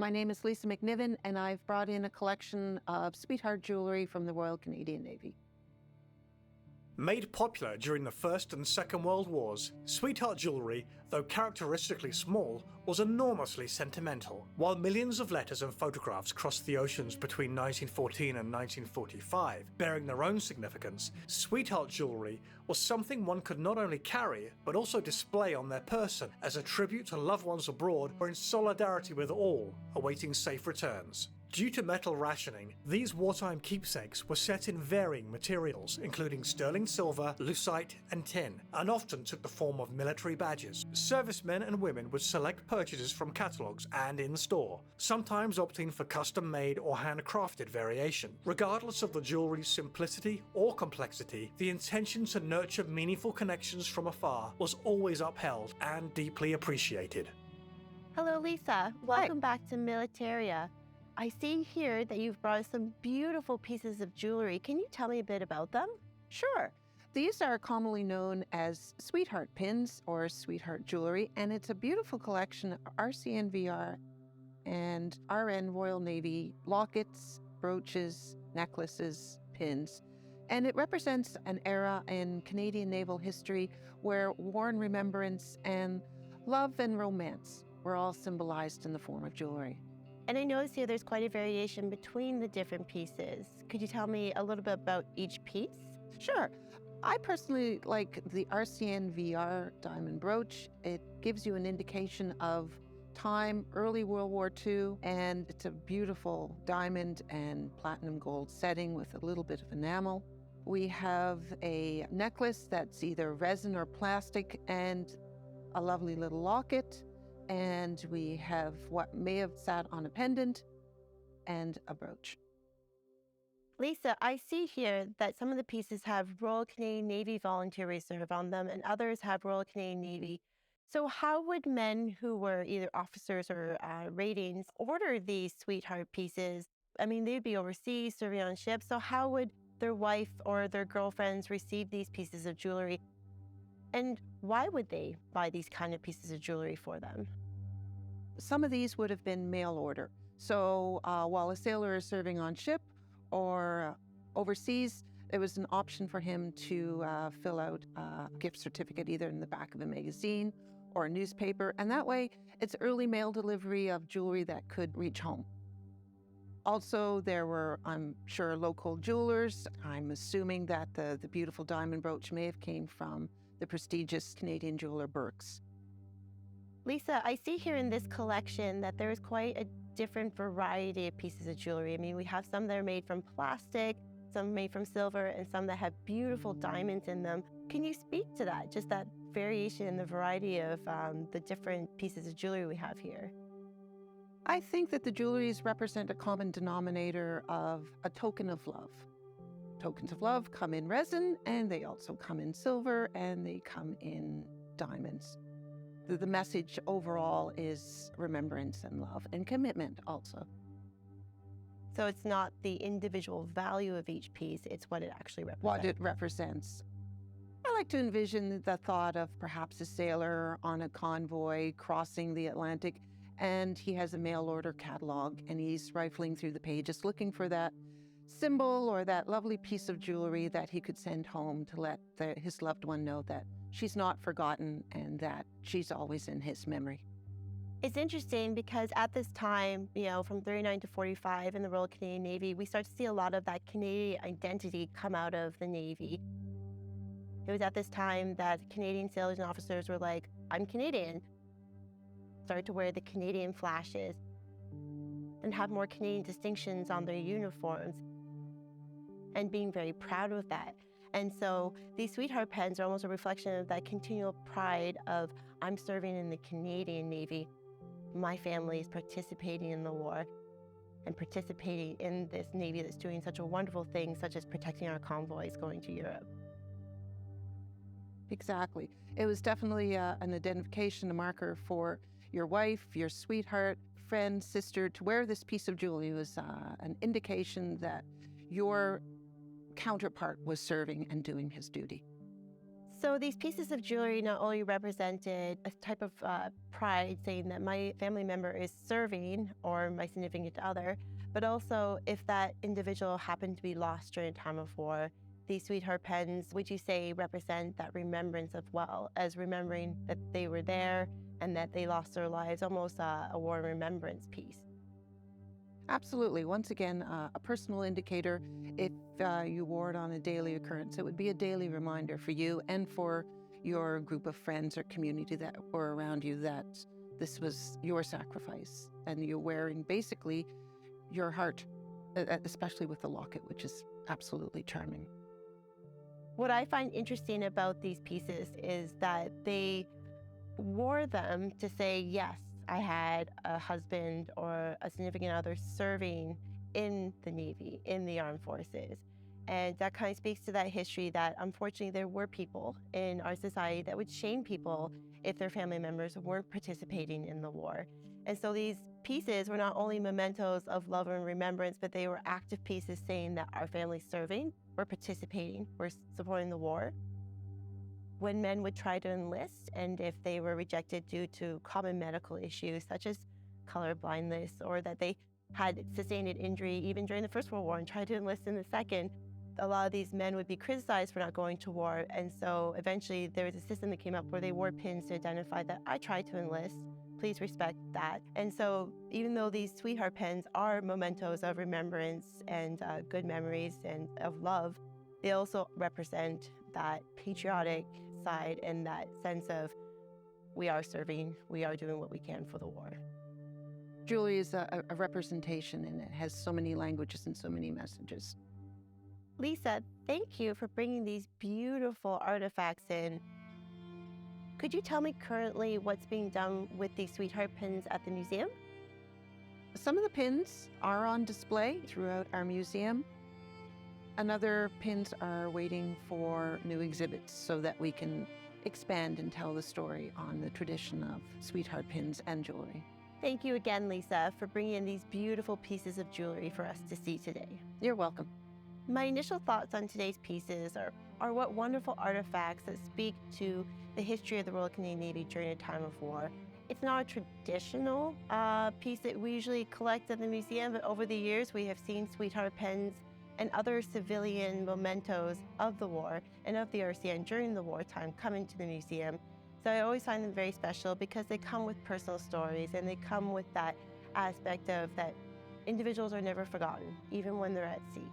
My name is Lisa McNiven, and I've brought in a collection of sweetheart jewelry from the Royal Canadian Navy. Made popular during the First and Second World Wars, sweetheart jewellery, though characteristically small, was enormously sentimental. While millions of letters and photographs crossed the oceans between 1914 and 1945, bearing their own significance, sweetheart jewellery was something one could not only carry, but also display on their person as a tribute to loved ones abroad or in solidarity with all awaiting safe returns. Due to metal rationing, these wartime keepsakes were set in varying materials, including sterling silver, lucite, and tin, and often took the form of military badges. Servicemen and women would select purchases from catalogues and in-store, sometimes opting for custom-made or handcrafted variation. Regardless of the jewelry's simplicity or complexity, the intention to nurture meaningful connections from afar was always upheld and deeply appreciated. Hello, Lisa. Welcome back to Militaria. I see here that you've brought us some beautiful pieces of jewelry. Can you tell me a bit about them? Sure. These are commonly known as sweetheart pins or sweetheart jewelry, and it's a beautiful collection of RCNVR and RN Royal Navy lockets, brooches, necklaces, pins. And it represents an era in Canadian naval history where war and remembrance and love and romance were all symbolized in the form of jewelry. And I notice here there's quite a variation between the different pieces. Could you tell me a little bit about each piece? Sure. I personally like the RCNVR diamond brooch. It gives you an indication of time, early World War II, and it's a beautiful diamond and platinum gold setting with a little bit of enamel. We have a necklace that's either resin or plastic and a lovely little locket. And we have what may have sat on a pendant and a brooch. Lisa, I see here that some of the pieces have Royal Canadian Navy Volunteer Reserve on them and others have Royal Canadian Navy. So how would men who were either officers or ratings order these sweetheart pieces? I mean, they'd be overseas serving on ships. So how would their wife or their girlfriends receive these pieces of jewelry? And why would they buy these kind of pieces of jewelry for them? Some of these would have been mail order. So while a sailor is serving on ship or overseas, there was an option for him to fill out a gift certificate either in the back of a magazine or a newspaper. And that way, it's early mail delivery of jewelry that could reach home. Also, there were, I'm sure, local jewelers. I'm assuming that the beautiful diamond brooch may have came from the prestigious Canadian jeweler Burke's. Lisa, I see here in this collection that there is quite a different variety of pieces of jewelry. I mean, we have some that are made from plastic, some made from silver, and some that have beautiful diamonds in them. Can you speak to that, just that variation in the variety of the different pieces of jewelry we have here? I think that the jewelries represent a common denominator of a token of love. Tokens of love come in resin, and they also come in silver, and they come in diamonds. The message overall is remembrance and love and commitment also. So it's not the individual value of each piece, it's what it actually represents. What it represents. I like to envision the thought of perhaps a sailor on a convoy crossing the Atlantic, and he has a mail order catalog, and he's rifling through the pages looking for that symbol or that lovely piece of jewelry that he could send home to let his loved one know that she's not forgotten and that she's always in his memory. It's interesting because at this time, from 39 to 45 in the Royal Canadian Navy, we start to see a lot of that Canadian identity come out of the Navy. It was at this time that Canadian sailors and officers were like, I'm Canadian. Started to wear the Canadian flashes and have more Canadian distinctions on their uniforms and being very proud of that. And so these sweetheart pens are almost a reflection of that continual pride of, I'm serving in the Canadian Navy. My family is participating in the war and participating in this Navy that's doing such a wonderful thing, such as protecting our convoys going to Europe. Exactly. It was definitely an identification, a marker for your wife, your sweetheart, friend, sister, to wear this piece of jewelry. It was an indication that your counterpart was serving and doing his duty. So these pieces of jewelry not only represented a type of pride, saying that my family member is serving or my significant other, but also if that individual happened to be lost during a time of war, these sweetheart pens, would you say, represent that remembrance of well, as remembering that they were there and that they lost their lives, almost a war remembrance piece? Absolutely. Once again, a personal indicator. If you wore it on a daily occurrence, it would be a daily reminder for you and for your group of friends or community that were around you that this was your sacrifice and you're wearing basically your heart, especially with the locket, which is absolutely charming. What I find interesting about these pieces is that they wore them to say, yes, I had a husband or a significant other serving in the Navy, in the armed forces. And that kind of speaks to that history that unfortunately there were people in our society that would shame people if their family members weren't participating in the war. And so these pieces were not only mementos of love and remembrance, but they were active pieces saying that our family's serving, we're participating, we're supporting the war. When men would try to enlist, and if they were rejected due to common medical issues such as color blindness, or that they had sustained an injury even during the First World War and tried to enlist in the Second, a lot of these men would be criticized for not going to war. And so eventually there was a system that came up where they wore pins to identify that I tried to enlist. Please respect that. And so even though these sweetheart pens are mementos of remembrance and good memories and of love, they also represent that patriotic side and that sense of we are serving, we are doing what we can for the war. Jewelry is a representation and it has so many languages and so many messages. Lisa, thank you for bringing these beautiful artifacts in. Could you tell me currently what's being done with these sweetheart pins at the museum? Some of the pins are on display throughout our museum, and other pins are waiting for new exhibits so that we can expand and tell the story on the tradition of sweetheart pins and jewelry. Thank you again, Lisa, for bringing in these beautiful pieces of jewelry for us to see today. You're welcome. My initial thoughts on today's pieces are what wonderful artifacts that speak to the history of the Royal Canadian Navy during a time of war. It's not a traditional piece that we usually collect at the museum, but over the years we have seen sweetheart pens and other civilian mementos of the war and of the RCN during the wartime come into the museum. So I always find them very special because they come with personal stories and they come with that aspect of that individuals are never forgotten, even when they're at sea.